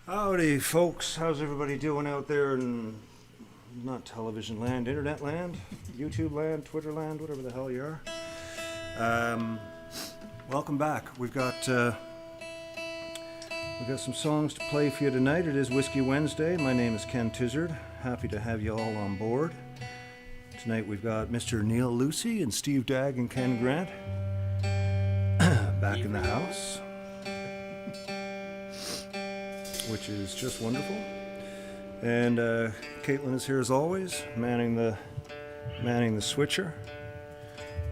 Howdy, folks. How's everybody doing out there in not television land, internet land, YouTube land, Twitter land, whatever the hell you are? Welcome back. We've got some songs to play for you tonight. It is Whiskey Wednesday. My name is Ken Tizzard. Happy to have you all on board. Tonight we've got Mr. Neil Lucy and Steve Dagg and Ken Grant back in the house, which is just wonderful. And Caitlin is here as always, manning the switcher.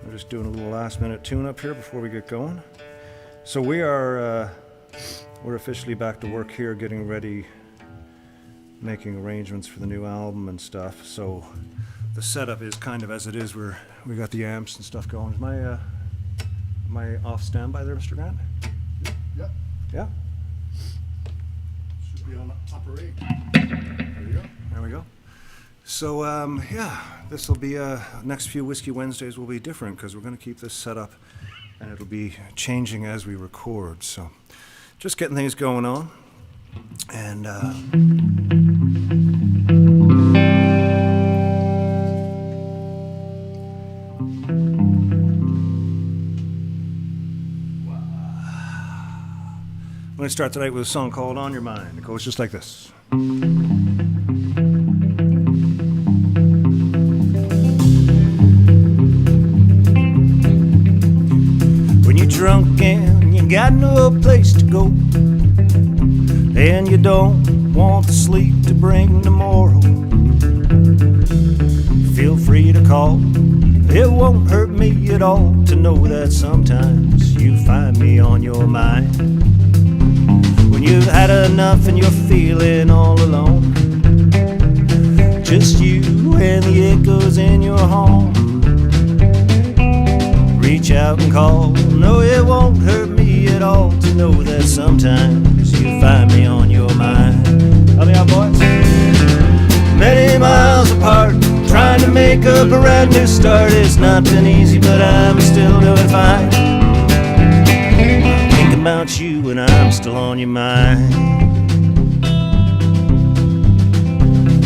I'm just doing a little last minute tune-up here before we get going. So we're officially back to work here, getting ready, making arrangements for the new album and stuff. So the setup is kind of as it is. We got the amps and stuff going. Am I off standby there, Mr. Grant? Yep. Yeah. Should be on upper 8. There you go. There we go. So, this will be, next few Whiskey Wednesdays will be different because we're going to keep this set up and it'll be changing as we record. So, just getting things going on. And, I'm going to start tonight with a song called On Your Mind. It goes just like this. When you're drunk and you got no place to go, and you don't want the sleep to bring tomorrow, feel free to call. It won't hurt me at all to know that sometimes you find me on your mind. When you've had enough and you're feeling all alone, just you and the echoes in your home, reach out and call. No, it won't hurt me at all to know that sometimes you find me on your mind. Help me out, boys. Many miles apart, trying to make a brand new start. It's not been easy, but I'm still doing fine. Thinking about you and I'm still on your mind.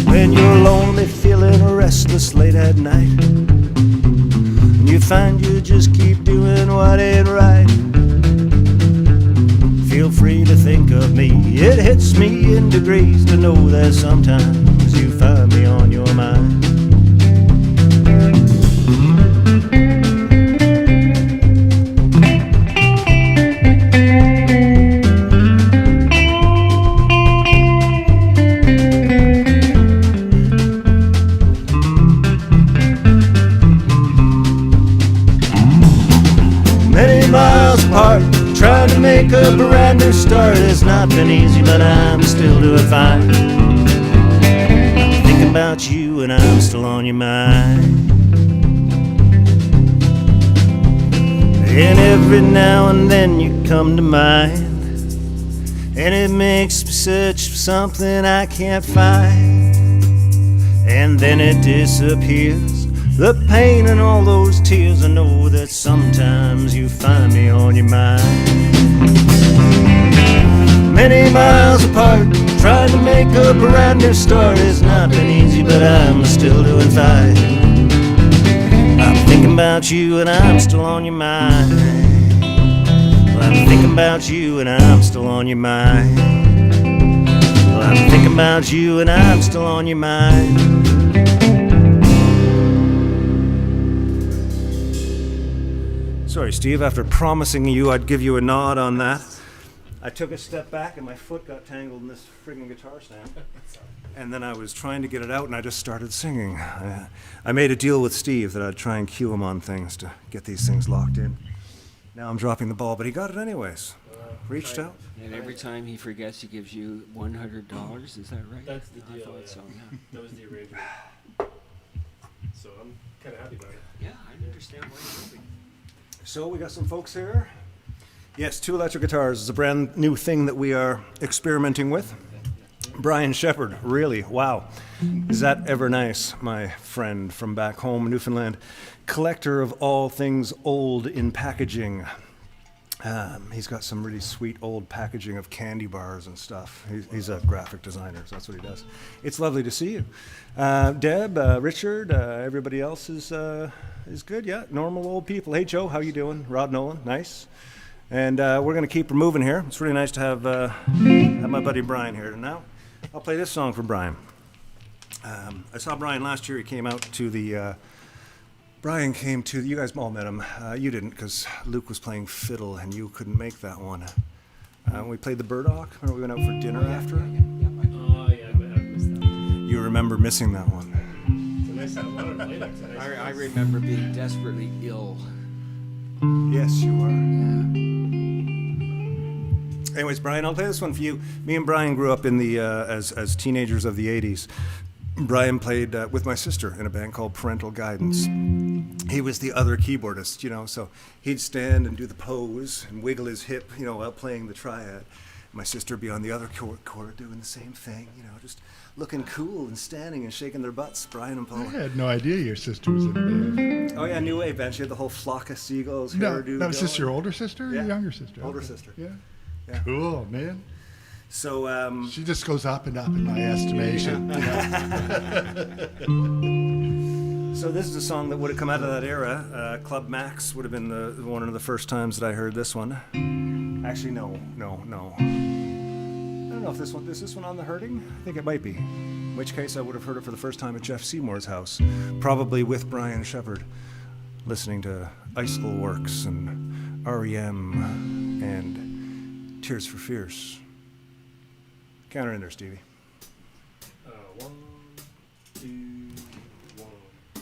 When you're lonely, feeling restless late at night, and you find you just keep doing what ain't right, feel free to think of me. It hits me in degrees to know that sometimes you find me on your mind. Miles apart, trying to make a brand new start. It's not been easy, but I'm still doing fine. I'm thinking about you and I'm still on your mind. And every now and then you come to mind, and it makes me search for something I can't find, and then it disappears. The pain and all those tears, I know that sometimes you find me on your mind. Many miles apart, trying to make a brand new start. It's not been easy, but I'm still doing fine. I'm thinking about you and I'm still on your mind. Well, I'm thinking about you and I'm still on your mind. Well, I'm thinking about you and I'm still on your mind. Sorry, Steve, after promising you I'd give you a nod on that, I took a step back and my foot got tangled in this friggin' guitar stand. And then I was trying to get it out and I just started singing. I made a deal with Steve that I'd try and cue him on things to get these things locked in. Now I'm dropping the ball, but he got it anyways. Reached out. And every time he forgets, he gives you $100. Is that right? That's the deal. I thought so, yeah. That was the arrangement. So I'm kind of happy about it. Yeah, I understand why you're hoping. So we got some folks here. Yes, 2 electric guitars is a brand new thing that we are experimenting with. Brian Shepherd, really, wow. Is that ever nice, my friend from back home, Newfoundland. Collector of all things old in packaging. He's got some really sweet old packaging of candy bars and stuff. He's a graphic designer, so that's what he does. It's lovely to see you. Deb, Richard, everybody else is good, yeah, normal old people. Hey, Joe, how you doing? Rod Nolan, nice. And we're going to keep moving here. It's really nice to have my buddy Brian here. And now I'll play this song for Brian. I saw Brian last year. He came out to the... Brian came to, you guys all met him. You didn't, because Luke was playing fiddle and you couldn't make that one. We played the Burdock. Remember we went out for dinner after? Oh yeah, but I missed that one. You remember missing that one. It's a nice one to play next time. I remember being desperately ill. Yes, you were. Yeah. Anyways, Brian, I'll play this one for you. Me and Brian grew up in the as teenagers of the 80s. Brian played with my sister in a band called Parental Guidance. He was the other keyboardist, you know, so he'd stand and do the pose and wiggle his hip, you know, while playing the triad. My sister would be on the other chord doing the same thing, you know, just looking cool and standing and shaking their butts, Brian and I Paula. had no idea your sister was in the band. Oh, yeah, New Wave band. She had the whole flock of seagulls No, hairdo. that was just going. your older sister or Yeah. your younger sister? Older Okay. sister. Yeah. Yeah. Cool, man. So, She just goes up and up in my estimation. You know? So this is a song that would have come out of that era. Club Max would have been one of the first times that I heard this one. Actually, no. I don't know if is this one on The Hurting? I think it might be. In which case, I would have heard it for the first time at Jeff Seymour's house, probably with Brian Shepard, listening to Icicle Works and REM and Tears for Fears. Counter in there, Stevie. 1, 2, 1, 2, 3, 4.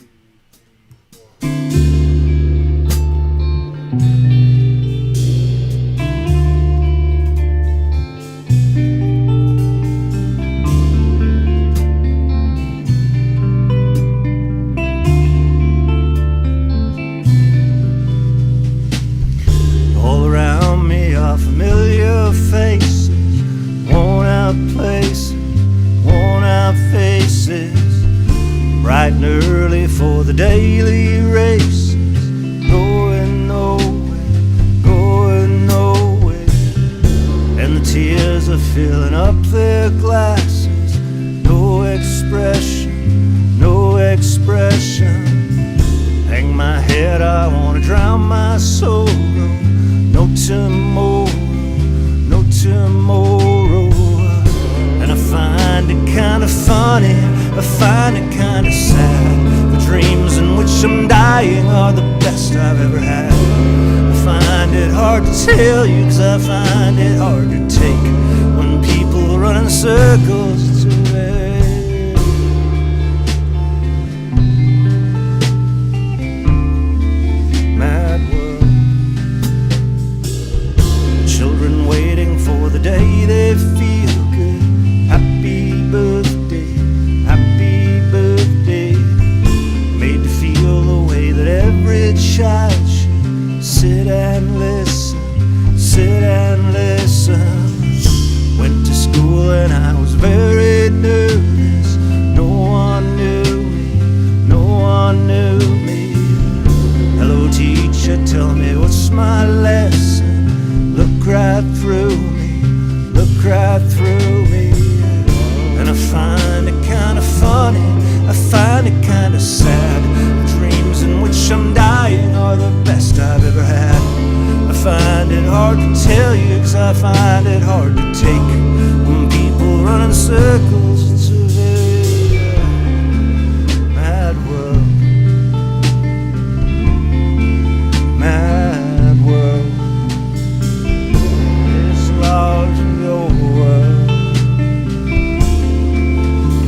All around me are familiar faces, worn out places, worn out faces, bright and early for the daily races, going nowhere, going nowhere, and the tears are filling up their glasses, no expression, no expression. Hang my head, I wanna drown my sorrow, no tomorrow, no tomorrow. And I find it kinda funny, I find it kinda sad. The dreams in which I'm dying are the best I've ever had. I find it hard to tell you, 'cause I find it hard to take when people run in circles away. Mad world. Children waiting for the day they feel good. Happy birthday, happy birthday. Made to feel the way that every child should. Sit and listen, sit and listen. Went to school and I was very nervous. No one knew me, no one knew me. Hello teacher, tell me what's my lesson. Look right through me, look right through me. And I find it kinda funny, I find it kinda sad. The dreams in which I'm dying are the best I've ever had. I find it hard to tell you, 'cause I find it hard to take when people run in circles. It's a very mad world, mad world. It's large in your world,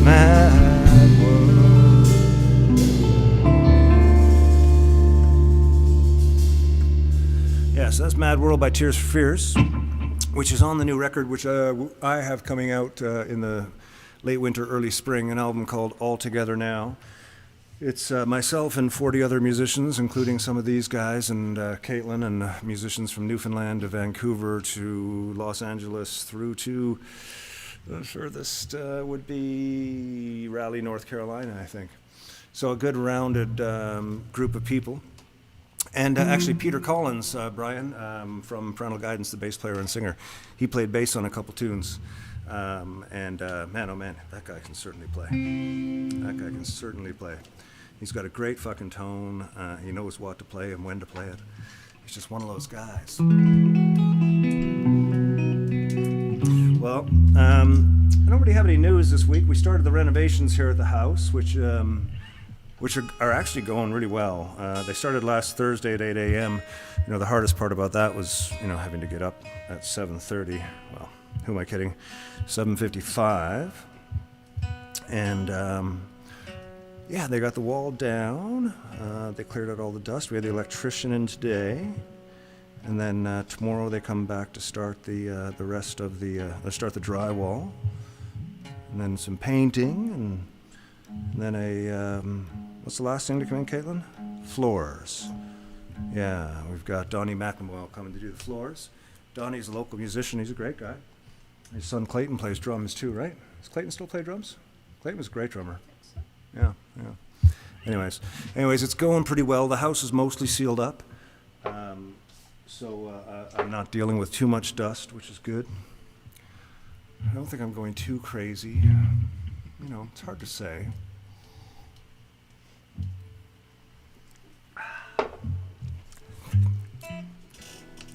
mad world. Yeah, so that's Mad World by Tears for Fears, which is on the new record, which I have coming out in the late winter, early spring, an album called All Together Now. It's myself and 40 other musicians, including some of these guys, and Caitlin, and musicians from Newfoundland to Vancouver to Los Angeles through to the furthest would be Raleigh, North Carolina, I think. So a good rounded group of people. And actually, Peter Collins, Brian, from Parental Guidance, the bass player and singer, he played bass on a couple tunes. Man, oh man, that guy can certainly play. That guy can certainly play. He's got a great fucking tone. He knows what to play and when to play it. He's just one of those guys. Well, I don't really have any news this week. We started the renovations here at the house, which are actually going really well. They started last Thursday at 8 a.m. You know, the hardest part about that was, you know, having to get up at 7:30. Well, who am I kidding? 7:55. And yeah, they got the wall down. They cleared out all the dust. We had the electrician in today. And then tomorrow they come back to start the rest of the start the drywall. And then some painting and then a what's the last thing to come in, Caitlin? Floors. Yeah, we've got Donnie McNamara coming to do the floors. Donnie's a local musician. He's a great guy. His son Clayton plays drums too, right? Does Clayton still play drums? Clayton was a great drummer. Yeah. Anyways, it's going pretty well. The house is mostly sealed up. So I'm not dealing with too much dust, which is good. I don't think I'm going too crazy. You know, it's hard to say.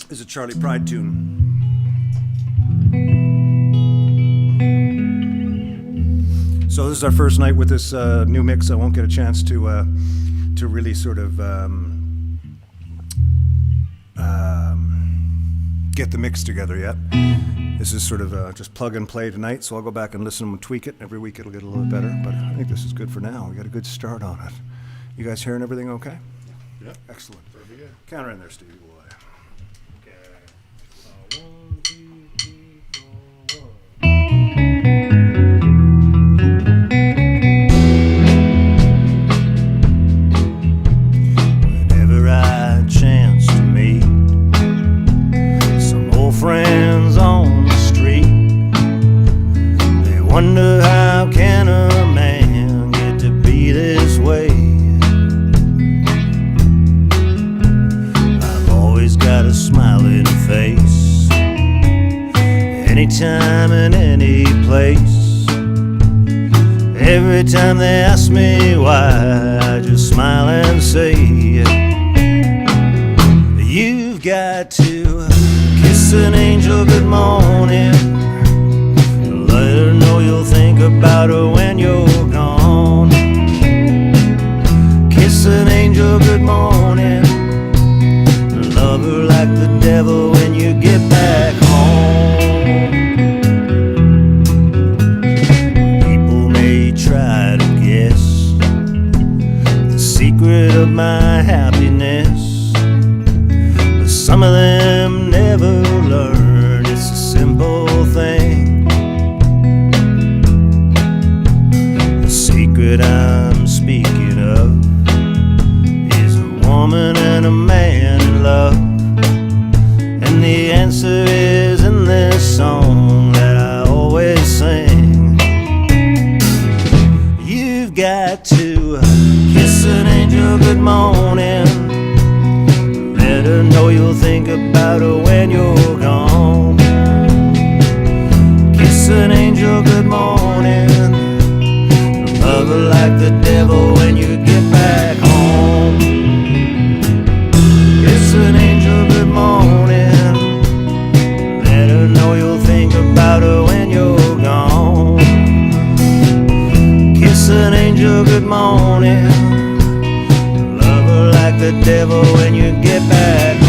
This is a Charlie Pride tune. So this is our first night with this new mix. I won't get a chance to really sort of get the mix together yet. This is sort of just plug and play tonight, so I'll go back and listen and tweak it. Every week it'll get a little bit better, but I think this is good for now. We got a good start on it. You guys hearing everything okay? Yeah. Excellent. Very good. Counter in there, Stevie boy. Okay. 1, 2, 3, 4, 1. Whenever I chance to meet some old friends on the street, they wonder how can a man get to be this way. I've always got a smiling face, anytime and any place. Every time they ask me why, I just smile and say, you've got to kiss an angel good morning, let her know you'll think about her when you're gone. Kiss an angel good morning, love her like the devil when you get back home. People may try to guess the secret of my happiness, but some of them never learn. It's a simple thing. The secret I'm speaking of is a woman and a man in love, and the answer is in this song that I always sing. You've got to kiss an angel good morning, let her know you'll think about her when you're gone. Kiss an angel good morning, love her like the devil when you get back home. Kiss an angel good morning, let her know you'll think about her when you're gone. Kiss an angel good morning, love her like the devil when you get back home.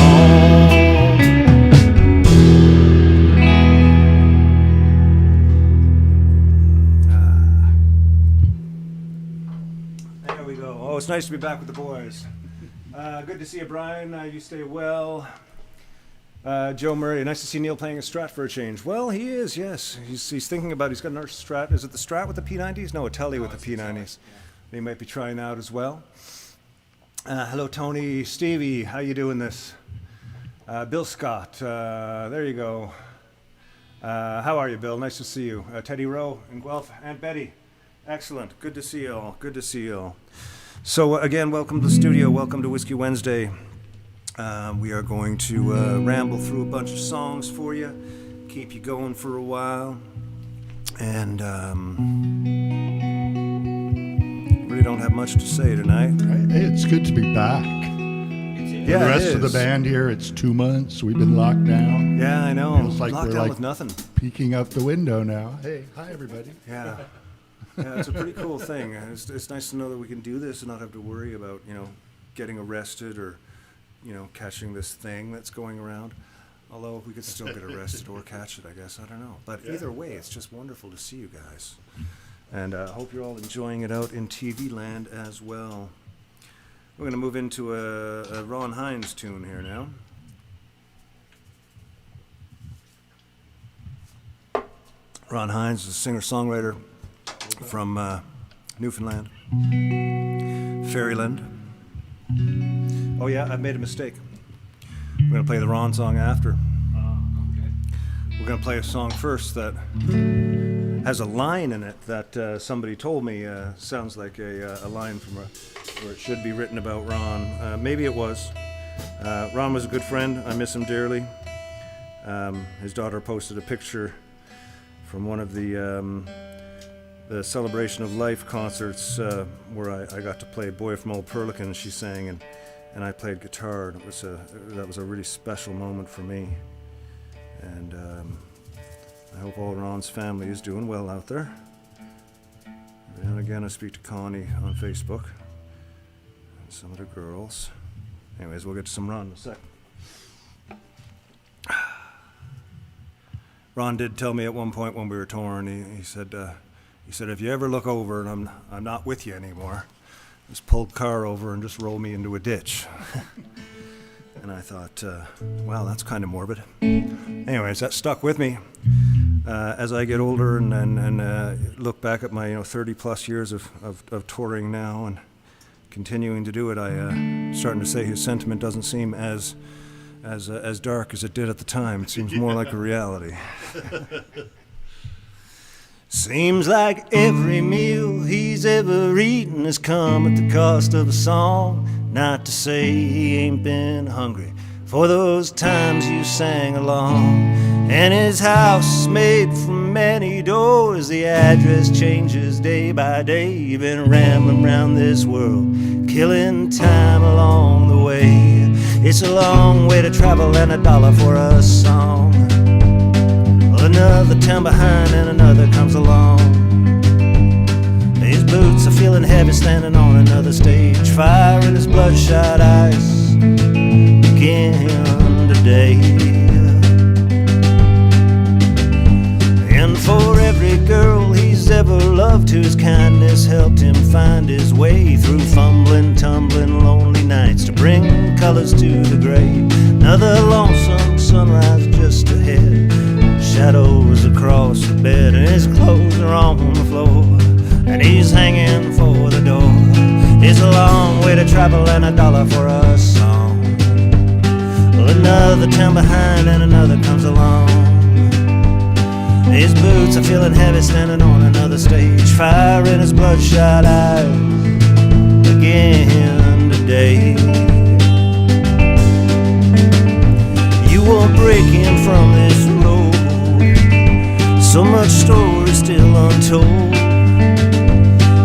There we go. Oh, it's nice to be back with the boys. Good to see you, Brian. You stay well. Joe Murray, nice to see Neil playing a Strat for a change. Well, he is, yes. He's thinking about, he's got another Strat. Is it the Strat with the P90s? No, a Telly with the P90s. He might be trying out as well. Hello, Tony. Stevie, how you doing this? Bill Scott, there you go. How are you, Bill? Nice to see you. Teddy Rowe in Guelph. Aunt Betty, excellent. Good to see you all. Good to see you all. So again, welcome to the studio. Welcome to Whiskey Wednesday. We are going to ramble through a bunch of songs for you, keep you going for a while, and really don't have much to say tonight. Hey, it's good to be back. Yeah, The it rest of the is. band here, it's 2 months. We've been locked down. Yeah, I know. Feels like Locked we're down like- with nothing. Peeking out the window now. Hey, hi everybody. Yeah. Yeah, it's a pretty cool thing. It's nice to know that we can do this and not have to worry about, getting arrested or, catching this thing that's going around. Although we could still get arrested or catch it, I guess. I don't know. But either way, it's just wonderful to see you guys. And I hope you're all enjoying it out in TV land as well. We're going to move into a Ron Hines tune here now. Ron Hines is a singer-songwriter from Newfoundland. Fairyland. Oh yeah, I've made a mistake. We're going to play the Ron song after. We're going to play a song first that has a line in it that somebody told me sounds like a line from where it should be written about Ron. Maybe it was. Ron was a good friend. I miss him dearly. His daughter posted a picture from one of the Celebration of Life concerts where I got to play Boy from Old Perlican. She sang and I played guitar. And that was a really special moment for me. And I hope all Ron's family is doing well out there. Every now and again I speak to Connie on Facebook and some of the girls. Anyways, we'll get to some Ron in a sec. Ron did tell me at one point when we were torn, he said, if you ever look over and I'm not with you anymore, just pull the car over and just roll me into a ditch. And I thought, wow, that's kind of morbid. Anyways, that stuck with me. As I get older and look back at my 30 plus years of touring now and continuing to do it, I'm starting to say his sentiment doesn't seem as dark as it did at the time. It seems more like a reality. Seems like every meal he's ever eaten has come at the cost of a song. Not to say he ain't been hungry for those times you sang along. And his house is made from many doors. The address changes day by day. Been rambling round this world, killing time along the way. It's a long way to travel and $1 for a song. Well, another town behind and another comes along. His boots are feeling heavy standing on another stage. Fire in his bloodshot eyes begin today. And for every girl he's ever loved, whose kindness helped him find his way through fumbling, tumbling, lonely nights to bring colors to the grave. Another lonesome sunrise just ahead, shadows across the bed, and his clothes are on the floor, and he's hanging for the door. It's a long way to travel and $1 for a song. Well, another town behind and another comes along. His boots are feeling heavy standing on another stage. Fire in his bloodshot eyes again today. You won't break him from this road. So much story still untold.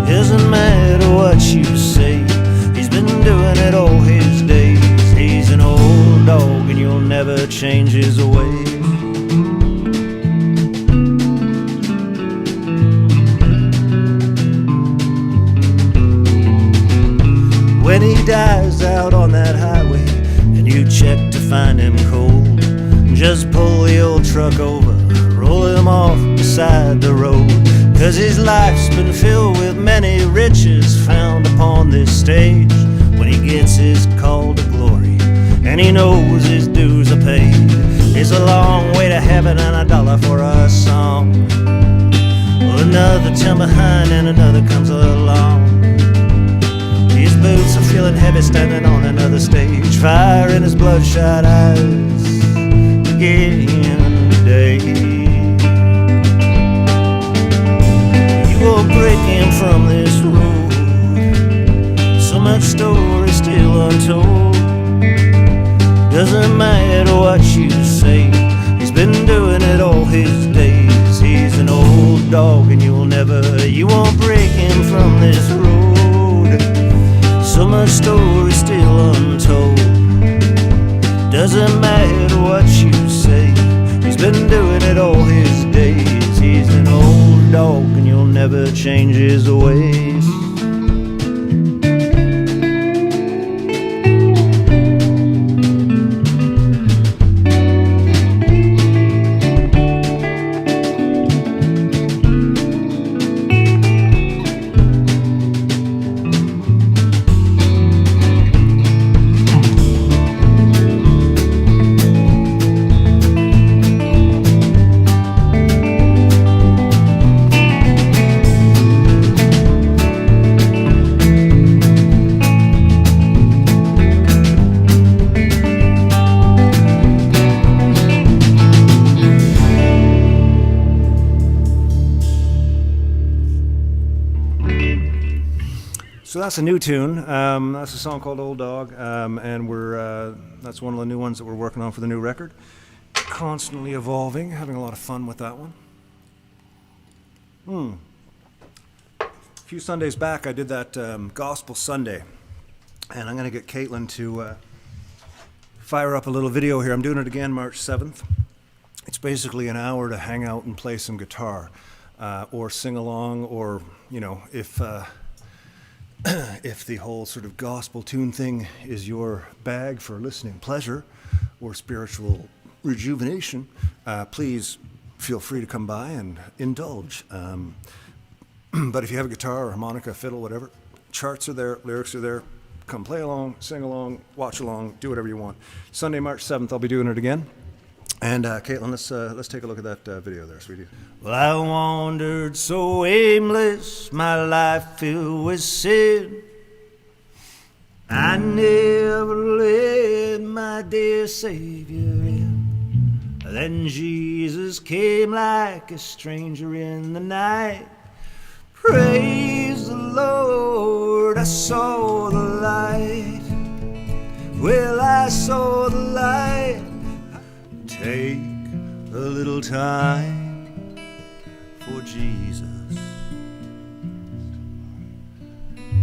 Doesn't matter what you say, he's been doing it all his days. He's an old dog and you'll never change his ways. When he dies out on that highway and you check to find him cold, just pull the old truck over, roll him off beside the road. 'Cause his life's been filled with many riches found upon this stage. When he gets his call to glory and he knows his dues are paid, it's a long way to heaven and $1 for a song. Well, another town behind and another comes along. His boots are feeling heavy standing on another stage. Fire in his bloodshot eyes again today. You will break him from this road. So much story still untold. dog, and you won't break him from this road. Summer story still untold. Doesn't matter what you say, he's been doing it all his days. He's an old dog, and you'll never change his ways. So that's a new tune. That's a song called Old Dog, and that's one of the new ones that we're working on for the new record. Constantly evolving, having a lot of fun with that one. A few Sundays back, I did that Gospel Sunday, and I'm going to get Caitlin to fire up a little video here. I'm doing it again March 7th. It's basically an hour to hang out and play some guitar, or sing along, or, you know, if the whole sort of gospel tune thing is your bag for listening pleasure or spiritual rejuvenation, please feel free to come by and indulge. But if you have a guitar or harmonica, fiddle, whatever, charts are there, lyrics are there. Come play along, sing along, watch along, do whatever you want. Sunday, March 7th, I'll be doing it again. And Caitlin, let's take a look at that video there, sweetie. Well, I wandered so aimless, my life filled with sin. I never let my dear Savior in. Then Jesus came like a stranger in the night. Praise the Lord, I saw the light. Well, I saw the light. Take a little time for Jesus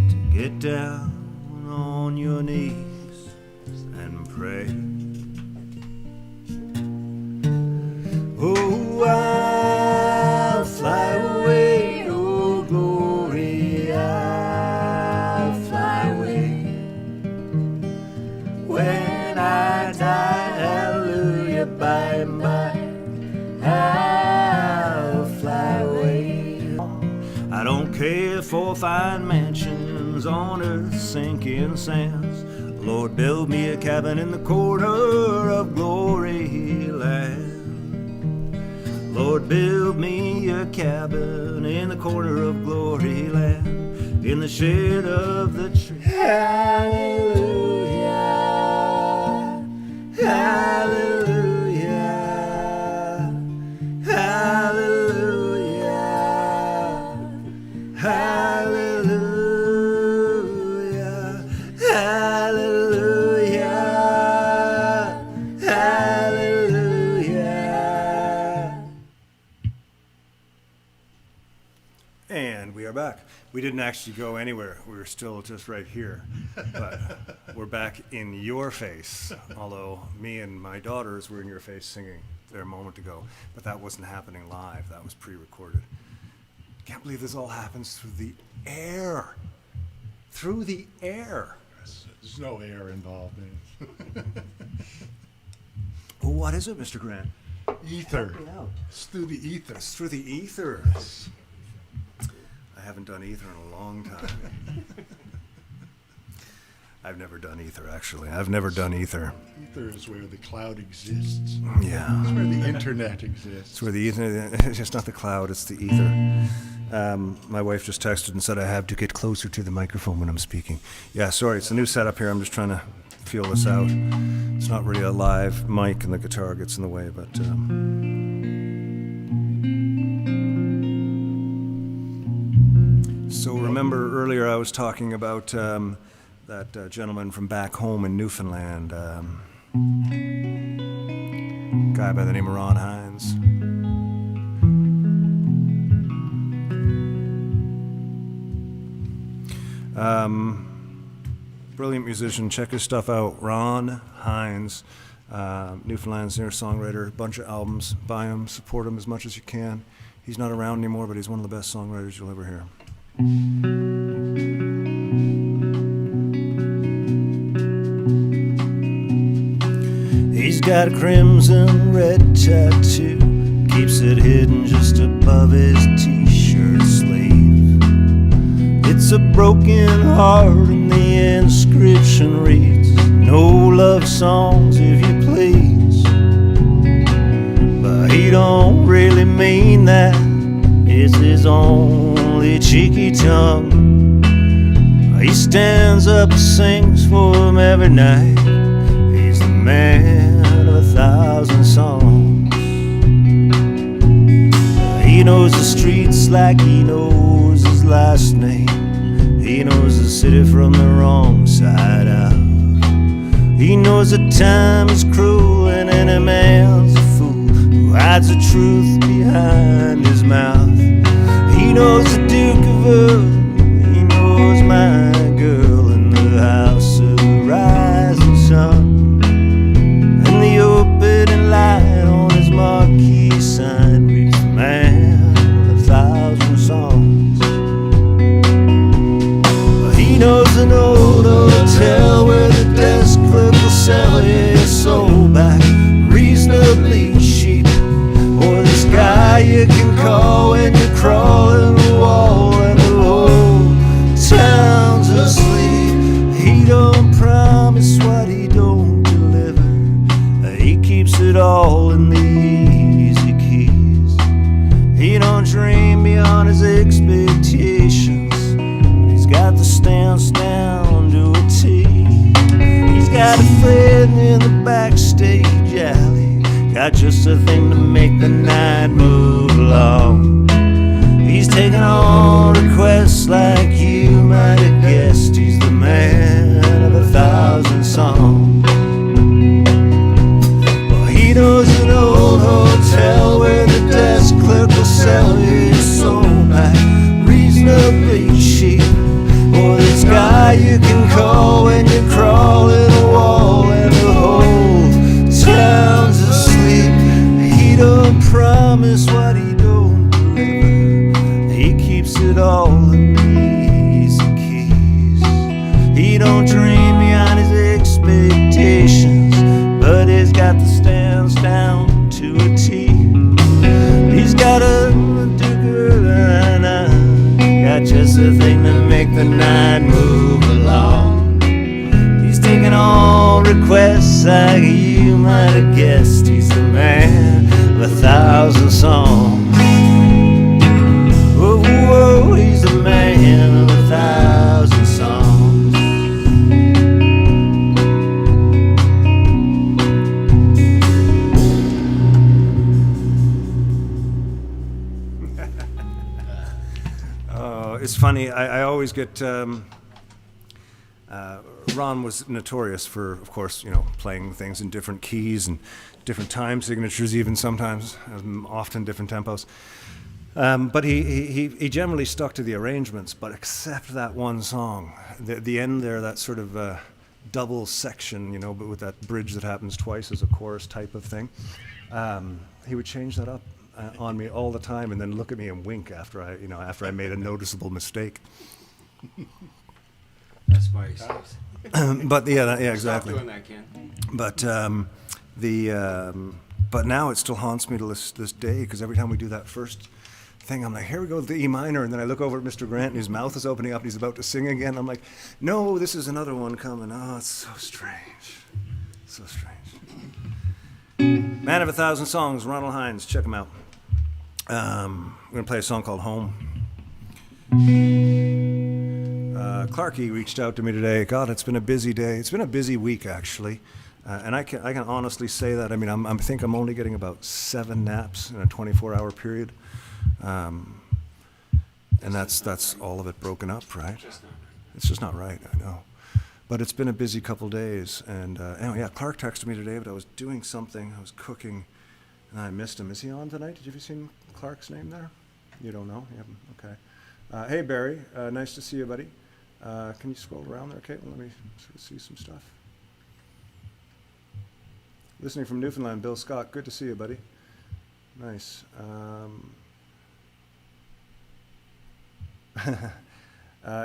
to get down on your knees and pray. Oh, I'll fly away, oh glory, I'll fly away. When I die, hallelujah, by and by, I'll fly away. I don't care for fine mansions on earth's sinking sands. Lord, build me a cabin in the corner of glory land. Lord, build me a cabin in the corner of glory land, in the shade of the tree. Hallelujah, hallelujah, hallelujah, hallelujah, hallelujah, hallelujah. And we are back. We didn't actually go anywhere. We were still just right here. But we're back in your face. Although me and my daughters were in your face singing there a moment ago. But that wasn't happening live. That was pre-recorded. Can't believe this all happens through the air. Through the air. There's no air involved in it. Oh, what is it, Mr. Grant? Ether. Help me out. It's through the ether. It's through the ether. I haven't done ether in a long time. I've never done ether, actually. I've never done ether. Ether is where the cloud exists. Yeah. It's where the internet exists. It's where the ether, it's just not the cloud, it's the ether. My wife just texted and said I have to get closer to the microphone when I'm speaking. Yeah, sorry, it's a new setup here. I'm just trying to feel this out. It's not really a live mic and the guitar gets in the way, but... So remember earlier I was talking about that gentleman from back home in Newfoundland, guy by the name of Ron Hines. Brilliant musician. Check his stuff out. Ron Hines, Newfoundland singer-songwriter. Bunch of albums. Buy him. Support him as much as you can. He's not around anymore, but he's one of the best songwriters you'll ever hear. He's got a crimson red tattoo, keeps it hidden just above his t-shirt sleeve. It's a broken heart and the inscription reads, "No love songs if you please." But he don't really mean that, it's his only cheeky tongue. He stands up and sings for him every night. He's the man of 1,000 songs. He knows the streets like he knows his last name. He knows the city from the wrong side out. He knows that time is cruel and any man's a fool who hides the truth behind his mouth. He knows the Duke of Earl, he knows my girl in the house of the rising sun. And the opening light on his marquee sign reads, "The man of 1,000 songs." He knows an old hotel where the desk clerk will sell his soul back reasonably cheap. Or this guy you can call when you're crawling the wall and the whole town's asleep. He don't promise what he don't deliver. He keeps it all in the easy keys. He don't dream beyond his expectations. He's got the stance down to a T. He's got a friend in the backstage alley, got just a thing to make the night move along. He's taking on requests like you might have guessed. He's the man of 1,000 songs. Well, he knows an old hotel where the desk clerk will sell his soul back reasonably cheap. Or this guy you can call when you're crawling a wall and the whole town's asleep. He don't promise what he don't deliver. He keeps it all in the easy keys. He don't dream beyond his expectations, but he's got the stance down to a T. He's got a got just a thing to make the night move along. He's taking all requests like you might have guessed. He's the man of 1,000 songs. Whoa, whoa, he's the man of 1,000 songs. It's funny, I always get, Ron was notorious for, of course, you know, playing things in different keys and different time signatures even sometimes, often different tempos. But he generally stuck to the arrangements, but except that one song, the end there, that sort of double section, you know, but with that bridge that happens twice as a chorus type of thing, he would change that up on me all the time, and then look at me and wink after I made a noticeable mistake. That's my excuse. But yeah, exactly. Stop doing that, Ken. But but now it still haunts me to this day, because every time we do that first thing, I'm like, here we go, the E minor, and then I look over at Mr. Grant, and his mouth is opening up, and he's about to sing again. I'm like, no, this is another one coming. Oh, it's so strange, so strange. Man of 1,000 songs, Ronald Hines, check him out. We're gonna play a song called Home. Clarky reached out to me today. God, it's been a busy day. It's been a busy week, actually. And I can honestly say that. I mean, I think I'm only getting about 7 naps in a 24-hour period. And that's all of it broken up, right? It's just not right, I know. But it's been a busy couple days. And anyway, yeah, Clark texted me today, but I was doing something. I was cooking, and I missed him. Is he on tonight? Did you ever see Clark's name there? You don't know? You haven't? Okay. Hey, Barry. Nice to see you, buddy. Can you scroll around there, Caitlin? Let me sort of see some stuff. Listening from Newfoundland, Bill Scott. Good to see you, buddy. Nice.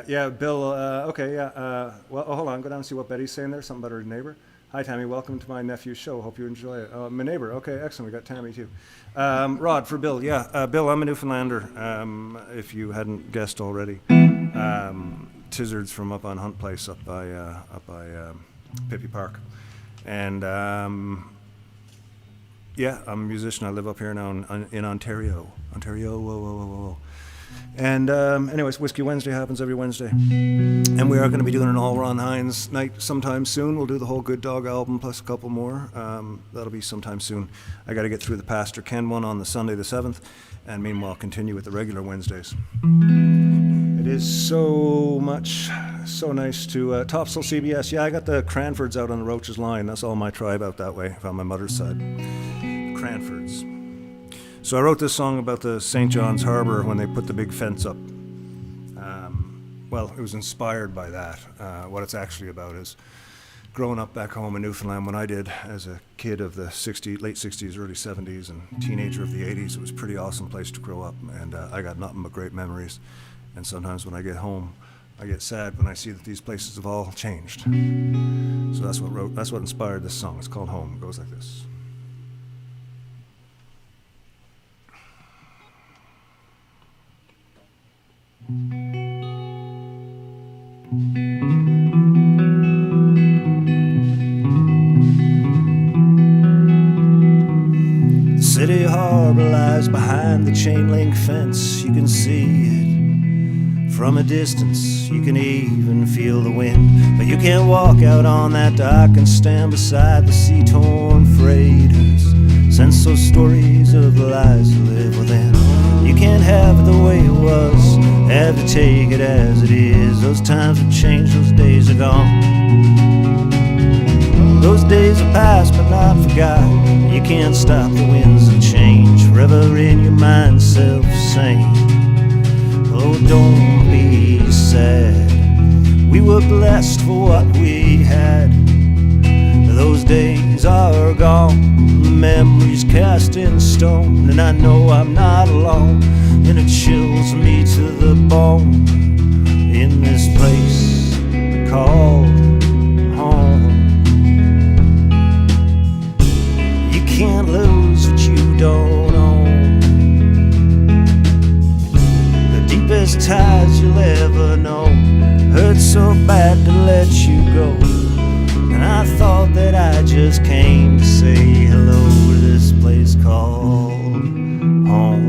Yeah, Bill, okay, yeah. Well, hold on, go down and see what Betty's saying there, something about her neighbor. Hi, Tammy, welcome to my nephew's show. Hope you enjoy it. My neighbor, okay, excellent, we got Tammy too. Rod, for Bill, yeah. Bill, I'm a Newfoundlander, if you hadn't guessed already. Tizzard's from up on Hunt Place, up by Pippi Park. And yeah, I'm a musician. I live up here now in Ontario. Ontario, whoa. And anyways, Whiskey Wednesday happens every Wednesday. And we are going to be doing an all Ron Hines night sometime soon. We'll do the whole Good Dog album plus a couple more. That'll be sometime soon. I got to get through the Pastor Ken one on the Sunday the 7th, and meanwhile continue with the regular Wednesdays. It is so nice to Topsail CBS. Yeah, I got the Cranfords out on the Roaches line. That's all my tribe out that way, on my mother's side. Cranfords. So I wrote this song about the St. John's Harbor when they put the big fence up. Well, it was inspired by that. What it's actually about is growing up back home in Newfoundland when I did as a kid of the late 60s, early 70s, and teenager of the 80s. It was a pretty awesome place to grow up, and I got nothing but great memories. And sometimes when I get home, I get sad when I see that these places have all changed. So that's what inspired this song. It's called Home. It goes like this. The city harbor lies behind the chain link fence. You can see it from a distance. You can even feel the wind, but you can't walk out on that dock and stand beside the sea-torn freighters. Sense those stories of the lies that live within. You can't have it the way it was, have to take it as it is. Those times have changed, those days are gone. Those days are past but not forgot. You can't stop the winds of change, forever in your mind, self-same. Oh, don't be sad. We were blessed for what we had. Those days are gone, memories cast in stone, and I know I'm not alone, and it chills me to the bone in this place called home. You can't lose what you don't own. The deepest ties you'll ever know hurt so bad to let you go. And I thought that I just came to say hello to this place called home.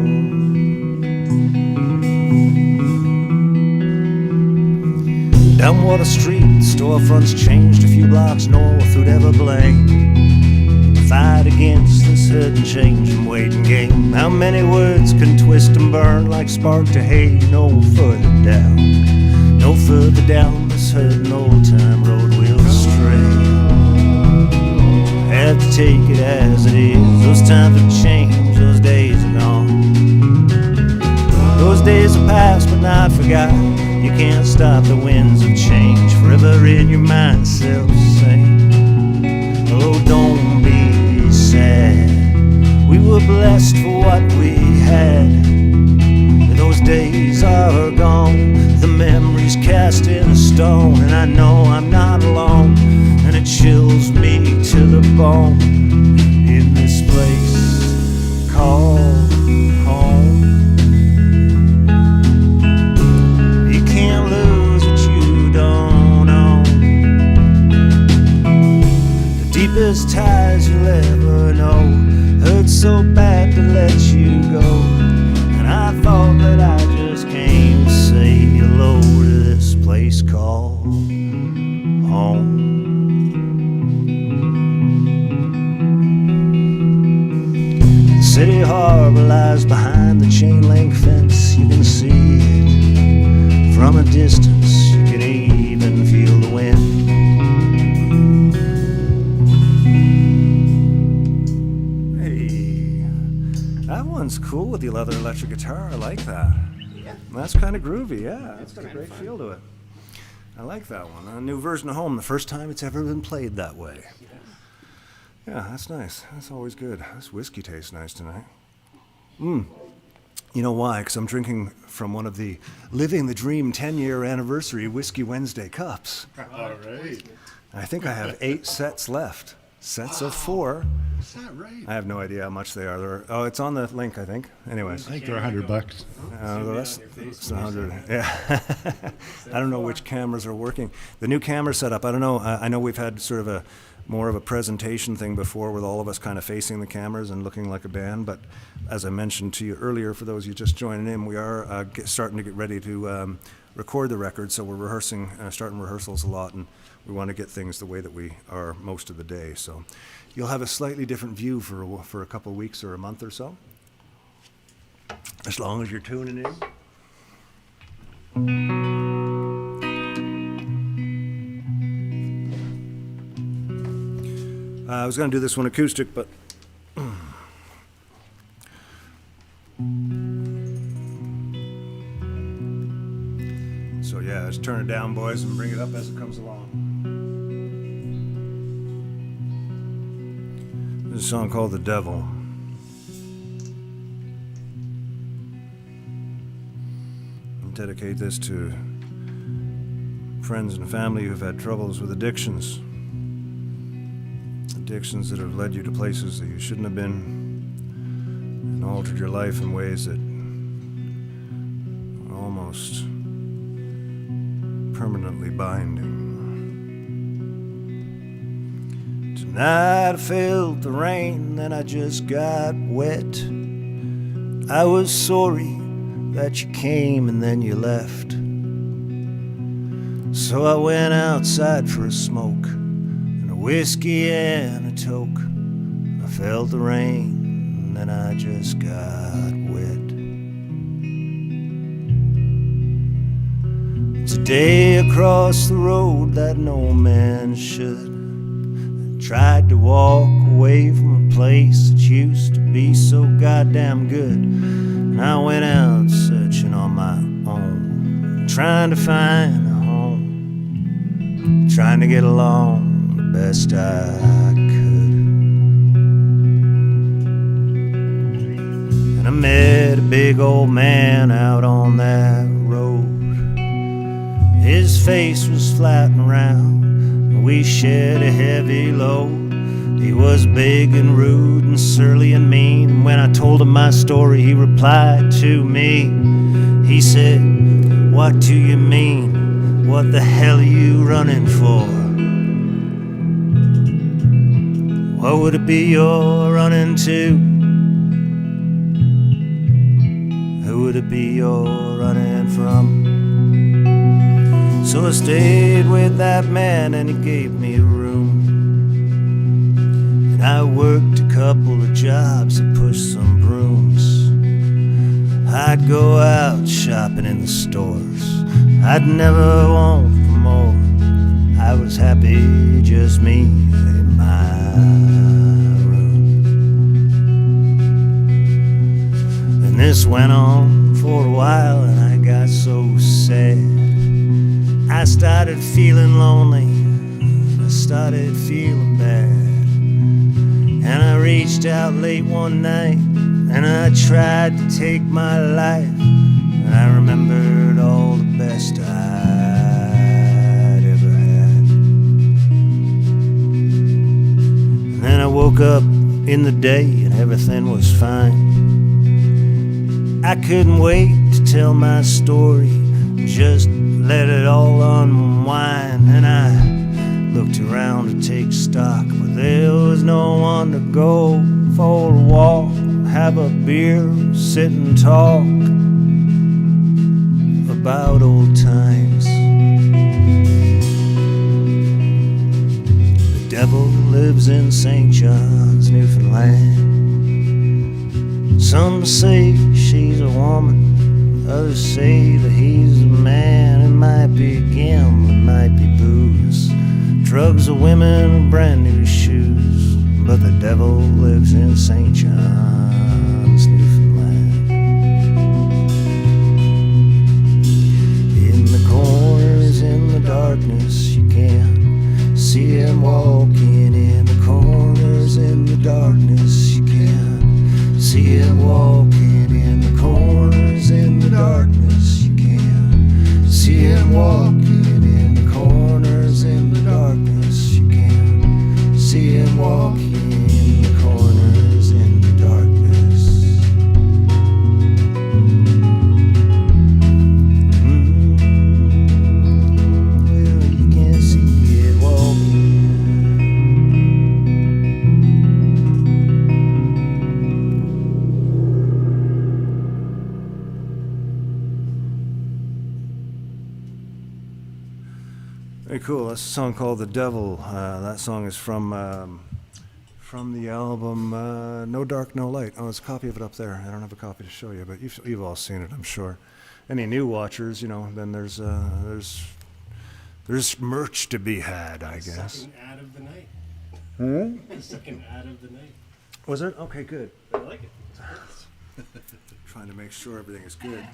Down Water Street, storefronts changed a few blocks north. Who'd ever blame the fight against this hurt and change and waiting game? How many words can twist and burn like spark to hay? No further down, no further down this hurting old time road we'll stray. Have to take it as it is. Those times have changed, those days are gone. Those days are past but not forgot. You can't stop the winds of change, forever in your mind, self-same. Oh, don't be sad. We were blessed for what we had. Those days are gone, the memories cast in stone, and I know I'm not alone, and it chills me to the bone in this place called home. You can't lose what you don't own. The deepest ties you'll ever know hurt so bad to let you go. And I thought that I just came to say hello to this place called home. The city harbor lies behind the chain link fence. You can see it from a distance. You can even feel the wind. That one's cool with the leather electric guitar. I like that. Yeah. That's kind of groovy, yeah. It's got a great feel to it. I like that one. A new version of Home, the first time it's ever been played that way. Yeah, that's nice. That's always good. This whiskey tastes nice tonight. You know why? Because I'm drinking from one of the Living the Dream 10-year anniversary Whiskey Wednesday cups. All right. I think I have 8 sets left. Sets of 4. Is that right? I have no idea how much they are. It's on the link, I think. Anyways. I think they're $100. The rest, it's 100. Yeah. I don't know which cameras are working. The new camera setup, I don't know. I know we've had sort of more of a presentation thing before with all of us kind of facing the cameras and looking like a band. But as I mentioned to you earlier, for those of you just joining in, we are starting to get ready to record the record. So we're starting rehearsals a lot, and we want to get things the way that we are most of the day. So you'll have a slightly different view for a couple of weeks or a month or so, as long as you're tuning in. I was going to do this one acoustic, but so yeah, let's turn it down, boys, and bring it up as it comes along. There's a song called The Devil. I'll dedicate this to friends and family who've had troubles with addictions. Addictions that have led you to places that you shouldn't have been and altered your life in ways that are almost permanently binding. Tonight I felt the rain, then I just got wet. I was sorry that you came and then you left. So I went outside for a smoke, whiskey and a toke. I felt the rain, and then I just got wet. Today across the road that no man should, I tried to walk away from a place that used to be so goddamn good. And I went out searching on my own, trying to find a home, trying to get along best I could. And I met a big old man out on that road. His face was flat and round, and we shared a heavy load. He was big and rude and surly and mean, and when I told him my story, he replied to me. He said, "What do you mean? What the hell are you running for? What would it be you're running to? Who would it be you're running from?" So I stayed with that man and he gave me a room. And I worked a couple of jobs to push some brooms. I'd go out shopping in the stores. I'd never want for more. I was happy, just me in my room. And this went on for a while and I got so sad. I started feeling lonely, I started feeling bad. And I reached out late one night and I tried to take my life. And I remembered all the best I'd ever had. And then I woke up in the day and everything was fine. I couldn't wait to tell my story, just let it all unwind. And I looked around to take stock, but there was no one to go for a walk, have a beer, sit and talk about old times. The devil lives in St. John's, Newfoundland. Some say she's a woman, others say that he's a man. It might be gambling, might be booze, drugs or women or brand new shoes. But the devil lives in St. John's, Newfoundland. In the corners, in the dark Very cool. That's a song called "The Devil." That song is from the album "No Dark, No Light." Oh, there's a copy of it up there. I don't have a copy to show you, but you've all seen it, I'm sure. Any new watchers, then there's merch to be had, I guess. Second ad of the night. Hmm? Second ad of the night. Was it? Okay, good. I like it. Trying to make sure everything is good.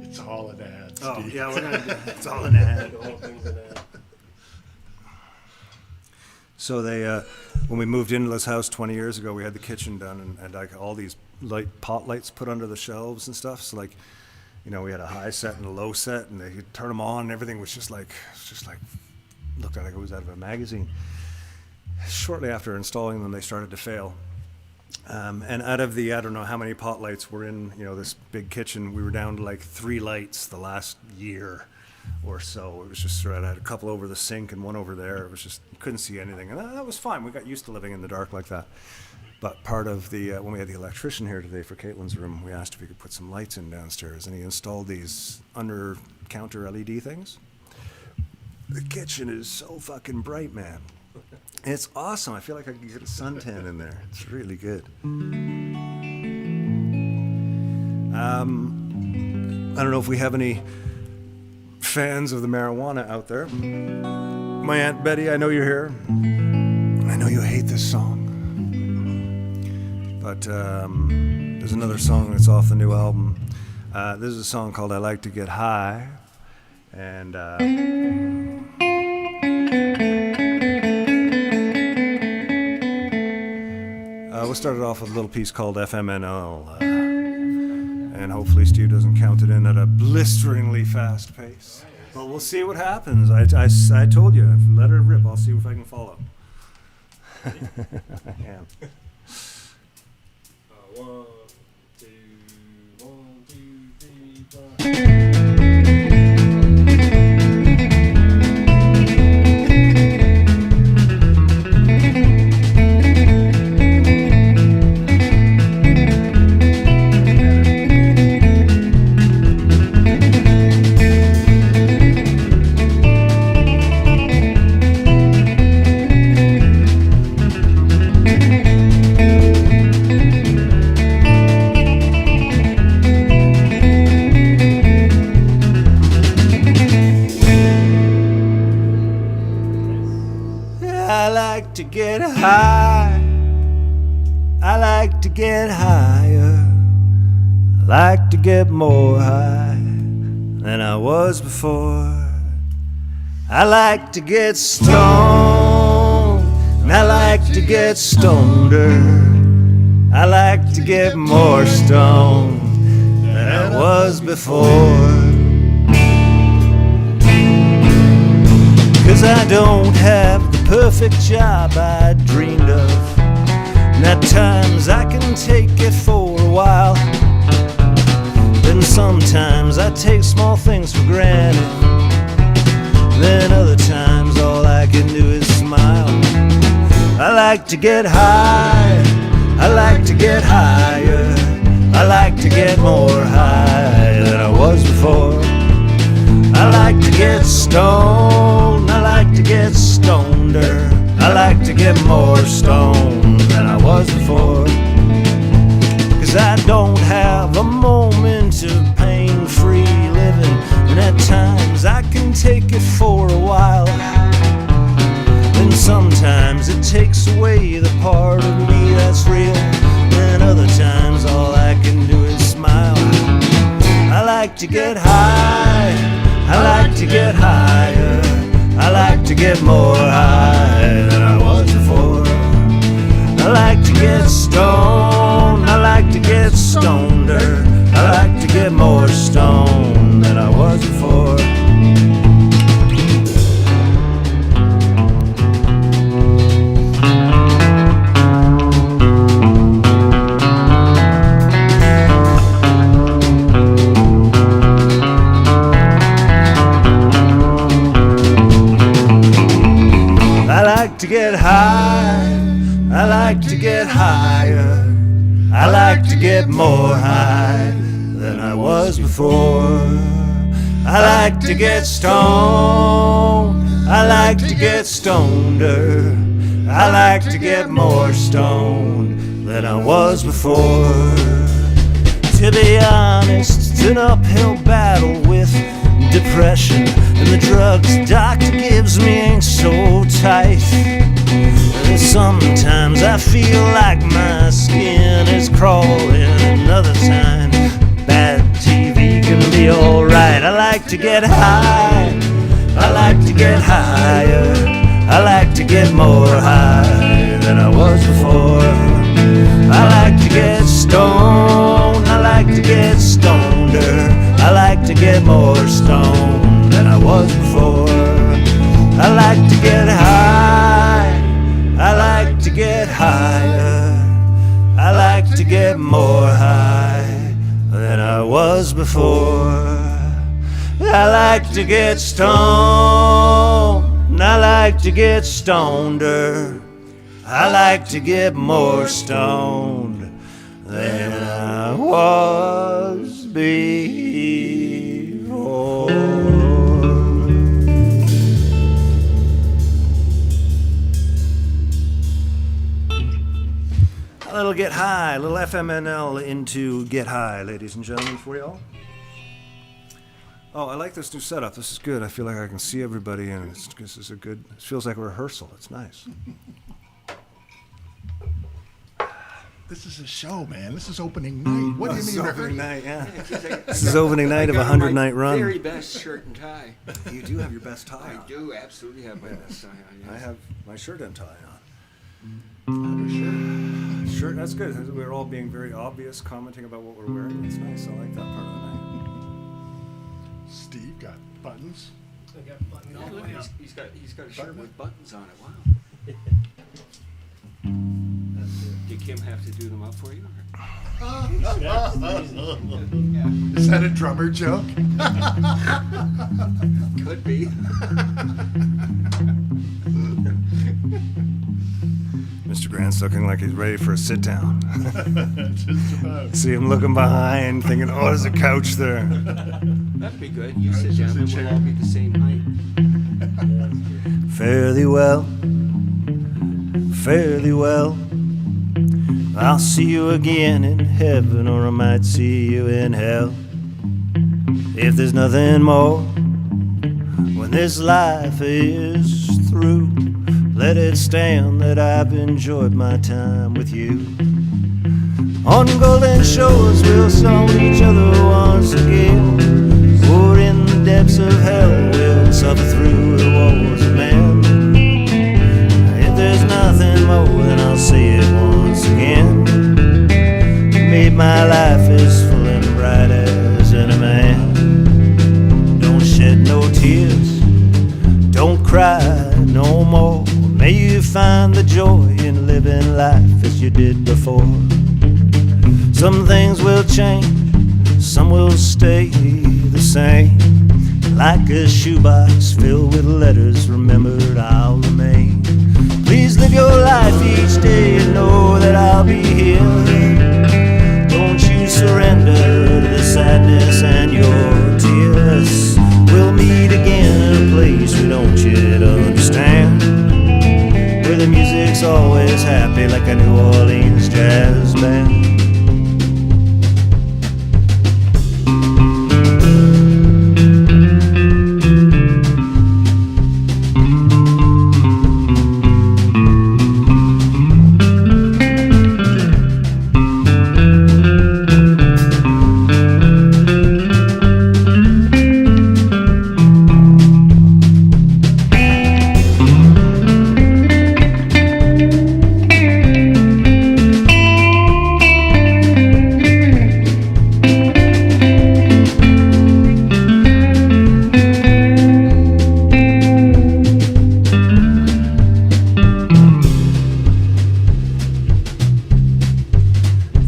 It's all an ad, Oh, Steve. yeah, we're gonna. It's all an ad. The whole thing's an ad. So they, when we moved into this house 20 years ago, we had the kitchen done and like all these pot lights put under the shelves and stuff. So like, we had a high set and a low set, and they could turn them on, and everything was just like looked like it was out of a magazine. Shortly after installing them, they started to fail. And out of the, I don't know how many pot lights were in, this big kitchen, we were down to like 3 lights the last year or so. It was just I had a couple over the sink and one over there. It was just, you couldn't see anything. And that was fine. We got used to living in the dark like that. But part of the, when we had the electrician here today for Caitlin's room, we asked if we could put some lights in downstairs. And he installed these under-counter LED things. The kitchen is so fucking bright, man. It's awesome. I feel like I could get a suntan in there. It's really good. I don't know if we have any fans of the marijuana out there. My Aunt Betty, I know you're here. I know you hate this song. But there's another song that's off the new album. This is a song called "I Like to Get High." And we'll start it off with a little piece called FMNL. And hopefully Steve doesn't count it in at a blisteringly fast pace. But we'll see what happens. I told you, let her rip. I'll see if I can follow. I am. 1, 2, 1, 2, 3, 4. To get high, I like to get higher, I like to get more high than I was before. I like to get stoned, and I like to get stoneder, I like to get more stoned than I was before. 'Cause I don't have the perfect job I dreamed of, and at times I can take it for a while. Then sometimes I take small things for granted, then other times all I can do is smile. I like to get high, I like to get higher, I like to get more high than I was before. I like to get stoned, I like to get stoneder, I like to get more stoned than I was before. 'Cause I don't have a moment of pain-free living, and at times I can take it for a while. And sometimes it takes away the part of me that's real, and other times all I can do is smile. I like to get high, I like to get higher, I like to get more high than I was before. I like to get stoned, I like to get stoneder, I like to get more stoned than I was before. To get high, I like to get higher, I like to get more high than I was before. I like to get stoned. I like to get stoneder. I like to get more stoned than I was before. To be honest, it's an uphill battle with depression, and the drugs the doctor gives me ain't so tight. Sometimes I feel like my skin is crawling, and other times bad TV can be alright. I like to get high, I like to get higher, I like to get more high than I was before. I like to get stoned, I like to get stoneder, I like to get more stoned than I was before. I like to get high, I like to get higher, I like to get more high than I was before. I like to get stoned, I like to get stoneder, I like to get more stoned than I was before. A little get high, a little FMNL into get high, ladies and gentlemen, for y'all. Oh, I like this new setup. This is good. I feel like I can see everybody, and this is a good. It feels like a rehearsal. It's nice. This is a show, man. This is opening night. What do you This is mean opening rehearsal? night, yeah. This This is opening night of a 100-night run. Very best shirt and tie. You do have your best tie I on. do absolutely have my best tie on. I Yes. have my shirt and tie on. Sure. Sure, that's good. We're all being very obvious, commenting about what we're wearing. It's nice. I like that part of the night. Steve got buttons. No, look, he's got a shirt with buttons on it. Wow. Did Kim have to do them up for you? Is that a drummer joke? Could be. Mr. Grant's looking like he's ready for a sit down. Just about. See him looking behind, thinking, oh, there's a couch there. That'd be good. You sit down and we'll all be the same height. Fare thee well, fare thee well. I'll see you again in heaven, or I might see you in hell. If there's nothing more, when this life is through, let it stand that I've enjoyed my time with you. On golden shores we'll stone each other once again, or in the depths of hell we'll suffer through the walls of man. If there's nothing more, then I'll say it once again. Made my life as full and bright as any man. Don't shed no tears, don't cry no more. May you find the joy in living life as you did before. Some things will change, some will stay the same. Like a shoebox filled with letters remembered, I'll remain. Please live your life each day and know that I'll be here. Don't you surrender to the sadness and your tears. We'll meet again in a place we don't yet understand, where the music's always happy like a New Orleans jazz band.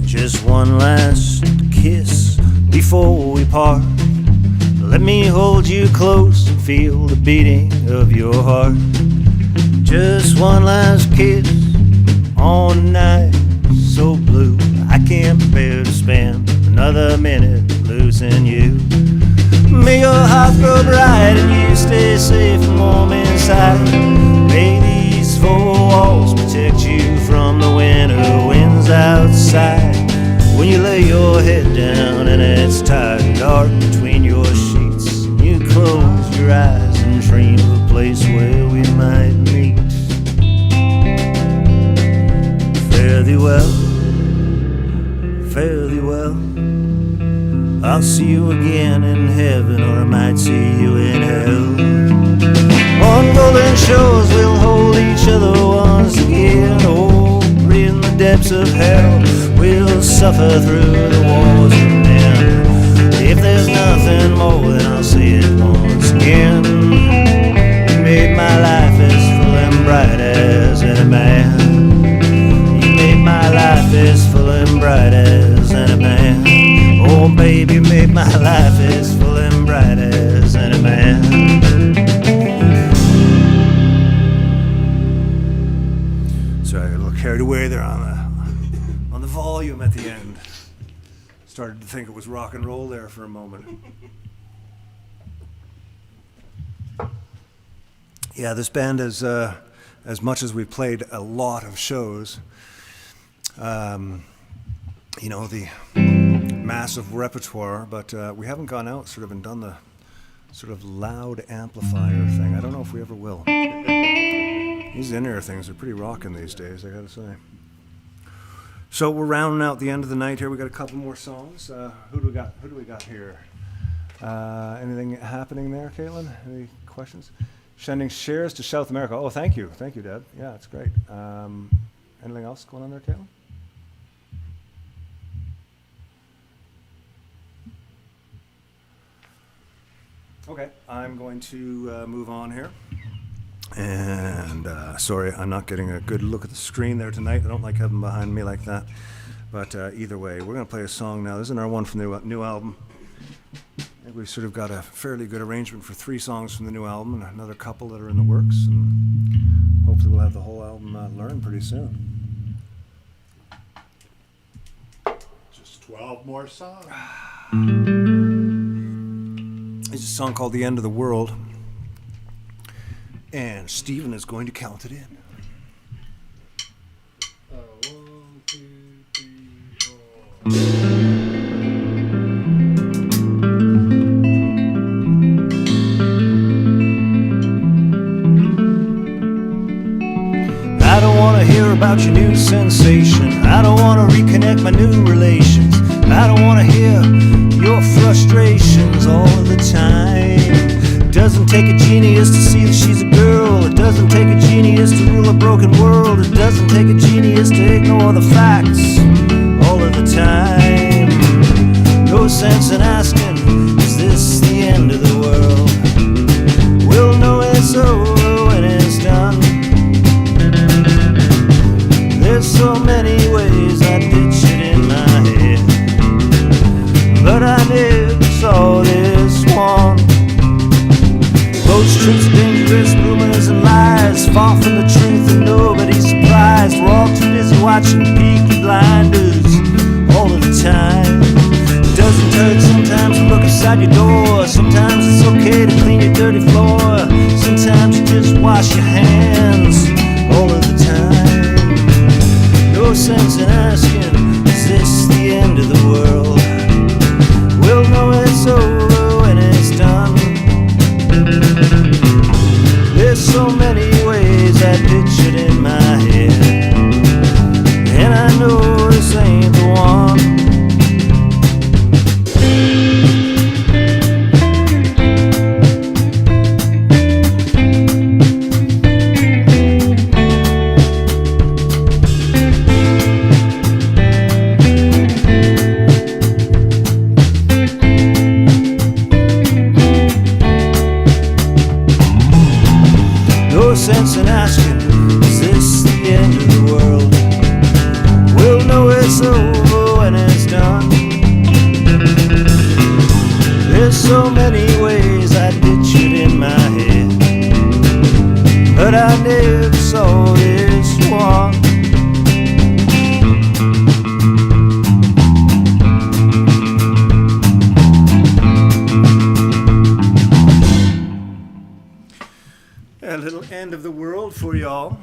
Just one last kiss before we part. Let me hold you close and feel the beating of your heart. Just one last kiss on a night so blue. I can't bear to spend another minute losing you. May your heart outside. May these four walls protect you from the winter winds outside. When you lay your head down and it's tight and dark between your sheets, and you close your eyes and dream of a place where we might meet. Fare thee well, fare thee well. I'll see you again in heaven, or I might see you in hell. On golden shores we'll hold each other once again. Oh, in the depths of hell we'll suffer through the wars of men. If there's nothing more, then I'll say it once again. You made my life as full and bright as any man. You made my life as full and bright as any man. Oh baby, you made my life as full and bright as any man. Sorry, I got a little carried away there on the volume at the end. Started to think it was rock and roll there for a moment. Yeah, this band is, as much as we've played a lot of shows, you know, the massive repertoire, but we haven't gone out sort of and done the sort of loud amplifier thing. I don't know if we ever will. These in-ear things are pretty rocking these days, I gotta say. So we're rounding out the end of the night here. We got a couple more songs. Who do we got here? Anything happening there, Caitlin? Any questions? Sending shares to South America. Oh, thank you, Deb. Yeah, it's great. Anything else going on there, Caitlin? Okay, I'm going to move on here. And sorry, I'm not getting a good look at the screen there tonight. I don't like having behind me like that. But either way, we're going to play a song now. This is our one from the new album. I think we've sort of got a fairly good arrangement for 3 songs from the new album and another couple that are in the works. And hopefully we'll have the whole album learned pretty soon. Just 12 more songs. It's a song called The End of the World. And Stephen is going to count it in. 1, 2, 3, 4. I don't want to hear about your new sensation. I don't want to reconnect my new relations. I don't want to hear your frustrations all of the time. It doesn't take a genius to see that she's a girl. It doesn't take a genius to rule a broken world. It doesn't take a genius to ignore the facts all of the time. No sense in asking, is this the end of the world? We'll know it's over when it's done. There's so many ways I ditch it in my head, but I never saw this one. Most truths are dangerous, rumors and lies, far from the truth and nobody's surprised. We're all too busy watching Peaky Blinders all of the time. It doesn't hurt sometimes to look outside your door. Sometimes it's okay to clean your dirty floor. Sometimes you just wash your hands all of the time. No sense in asking, is this the end of the world? We'll know it's over when it's done. There's so many ways I pictured in my head, and I know this ain't the one. No sense in asking, is this the end of the world? We'll know it's over when it's done. There's so many ways I pictured in my head, but I never saw this one. A little end of the world for y'all.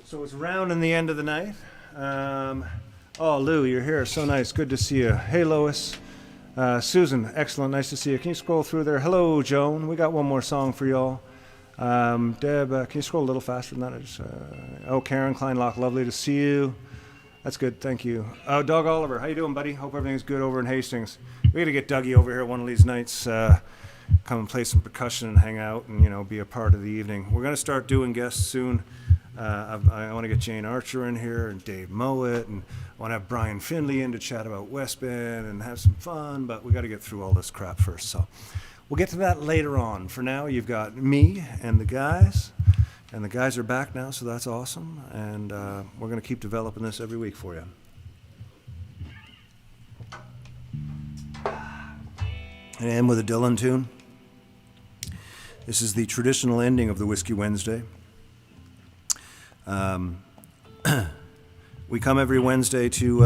So it's rounding the end of the night. Oh, Lou, you're here. So nice. Good to see you. Hey, Lois. Susan, excellent. Nice to see you. Can you scroll through there? Hello, Joan. We got one more song for y'all. Deb, can you scroll a little faster than that? Oh, Karen Kleinlock, lovely to see you. That's good. Thank you. Oh, Doug Oliver. How you doing, buddy? Hope everything's good over in Hastings. We got to get Dougie over here one of these nights. Come and play some percussion and hang out and, be a part of the evening. We're going to start doing guests soon. I want to get Jane Archer in here and Dave Mowat, and I want to have Brian Finley in to chat about West Bend and have some fun, but we got to get through all this crap first. So we'll get to that later on. For now, you've got me and the guys are back now, so that's awesome. And we're going to keep developing this every week for you. And end with a Dylan tune. This is the traditional ending of the Whiskey Wednesday. We come every Wednesday to,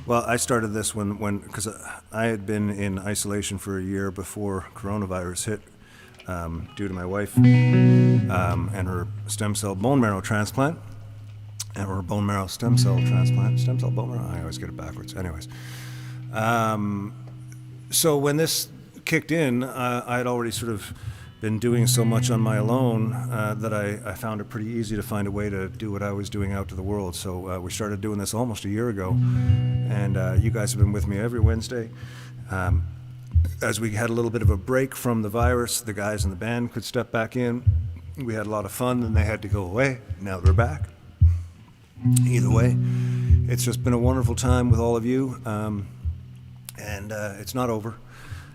well, I started this because I had been in isolation for a year before coronavirus hit, due to my wife and her stem cell bone marrow transplant, or bone marrow stem cell transplant, stem cell bone marrow, I always get it backwards. Anyways, so when this kicked in, I had already sort of been doing so much on my own that I found it pretty easy to find a way to do what I was doing out to the world. So we started doing this almost a year ago, and you guys have been with me every Wednesday. As we had a little bit of a break from the virus, the guys in the band could step back in. We had a lot of fun, then they had to go away. Now they're back. Either way, it's just been a wonderful time with all of you, and it's not over.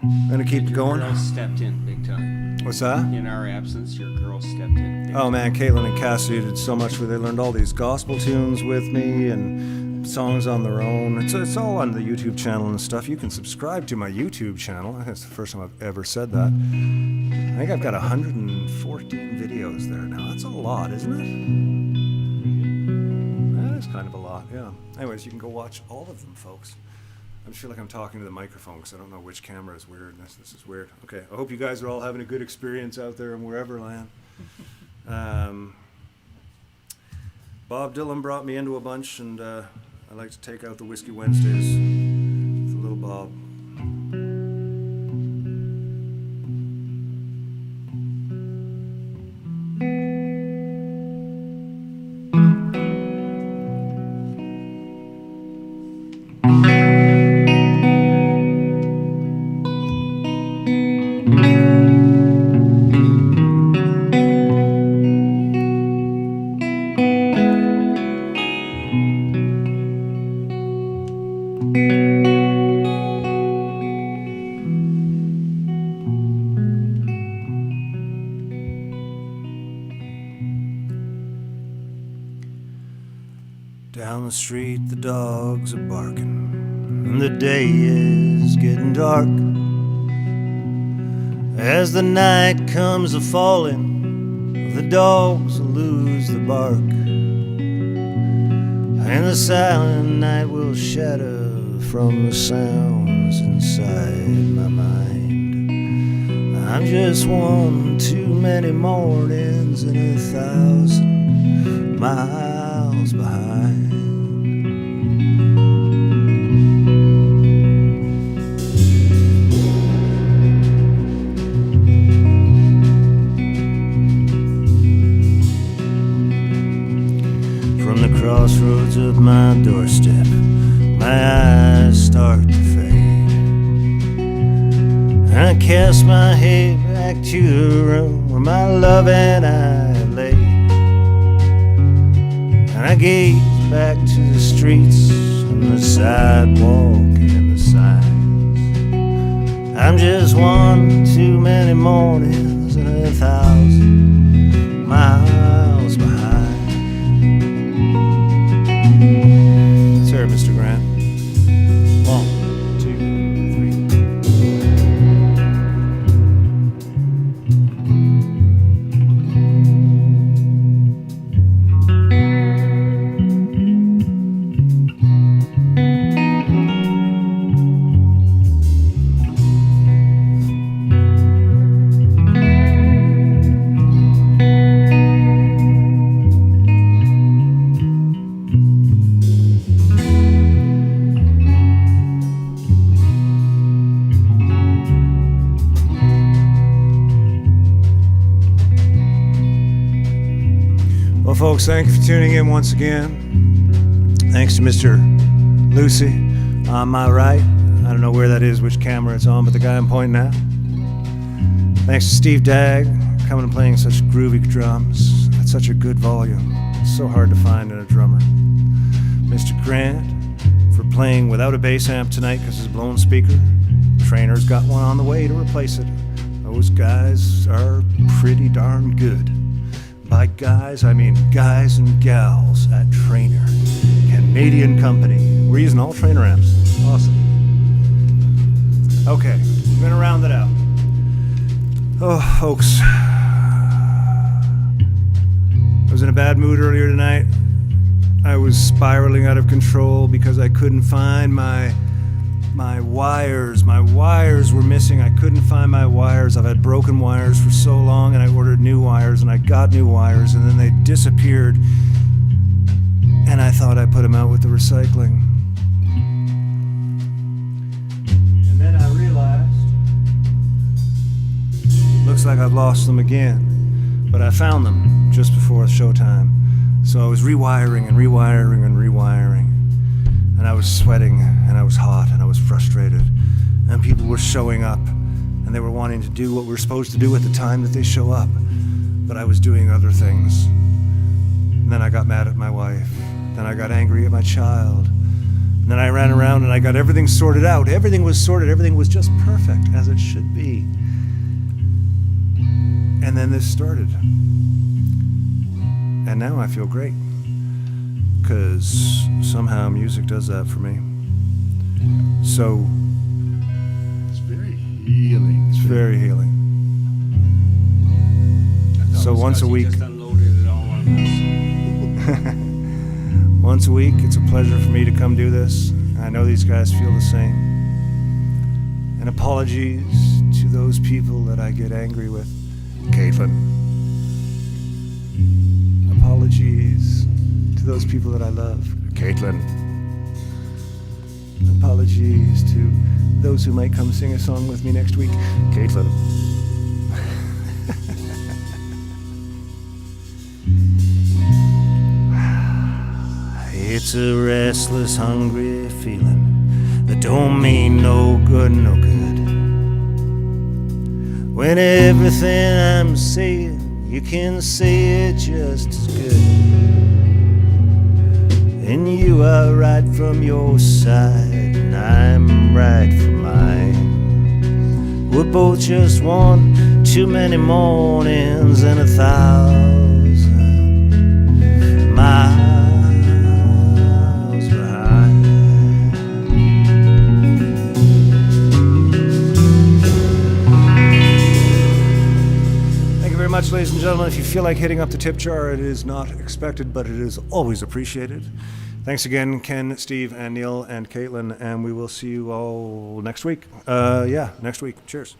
I'm gonna keep it going. Your girls stepped in big time. What's that? In our absence, your girls stepped in big Oh man, Caitlin and Cassidy did so much. They learned all these gospel tunes with me and songs on their own. It's all on the YouTube channel and stuff. You can subscribe to my YouTube channel. I think it's the first time I've ever said that. I think I've got 114 videos there now. That's a lot, isn't it? That is kind of a lot, yeah. Anyways, you can go watch all of them, folks. I feel like I'm talking to the microphone because I don't know which camera is weird. This is weird. Okay, I hope you guys are all having a good experience out there and wherever land. Bob Dylan brought me into a bunch, and I like to take out the Whiskey Wednesdays with little Bob. Down the street the dogs are barking, and the day is getting dark. As the night comes a-falling, the dogs will lose the bark, and the silent night will shatter from the sounds inside my mind. I'm just one too many mornings and 1,000 miles behind. From the crossroads of my doorstep, my eyes start to fade, and I cast my head back to the room where my love and I lay, and I gaze back to the streets and the sidewalk and the signs. I'm just one too many mornings and 1,000 miles behind. Sir, Mr. Grant. 1, 2, 3. folks, thank you for tuning in once again. Thanks to Mr. Lucy on my right. I don't know where that is, which camera it's on, but the guy I'm pointing at. Thanks to Steve Dagg, coming and playing such groovy drums at such a good volume. It's so hard to find in a drummer. Mr. Grant for playing without a bass amp tonight because his blown speaker. Trainer's got one on the way to replace it. Those guys are pretty darn good. By guys, I mean guys and gals at Trainer. Canadian company. We're using all Trainer amps. Awesome. Okay, I'm gonna round it out. Oh, folks. I was in a bad mood earlier tonight. I was spiraling out of control because I couldn't find my wires. My wires were missing. I couldn't find my wires. I've had broken wires for so long, and I ordered new wires, and I got new wires, and then they disappeared. And I thought I put them out with the recycling. And then I realized, looks like I've lost them again. But I found them just before showtime. So I was rewiring and rewiring and rewiring. And I was sweating, and I was hot, and I was frustrated. And people were showing up, and they were wanting to do what we're supposed to do at the time that they show up. But I was doing other things. And then I got mad at my wife. Then I got angry at my child. And then I ran around and I got everything sorted out. Everything was sorted. Everything was just perfect, as it should be. And then this started. And now I feel great. Because somehow music does that for me. So It's very healing. it's very healing. I thought So it was once a 'cause you week. just unloaded it all on us. Once a week, it's a pleasure for me to come do this. I know these guys feel the same. And apologies to those people that I get angry with. Caitlin. Apologies to those people that I love. Caitlin. Apologies to those who might come sing a song with me next week. Caitlin. It's a restless, hungry feeling that don't mean no good, no good. When everything I'm saying, you can say it just as good. And you are right from your side, and I'm right from mine. We're both just one too many mornings and 1,000 miles behind. Thank you very much, ladies and gentlemen. If you feel like hitting up the tip jar, it is not expected, but it is always appreciated. Thanks again, Ken, Steve, and Neil, and Caitlin, and we will see you all next week. Next week. Cheers.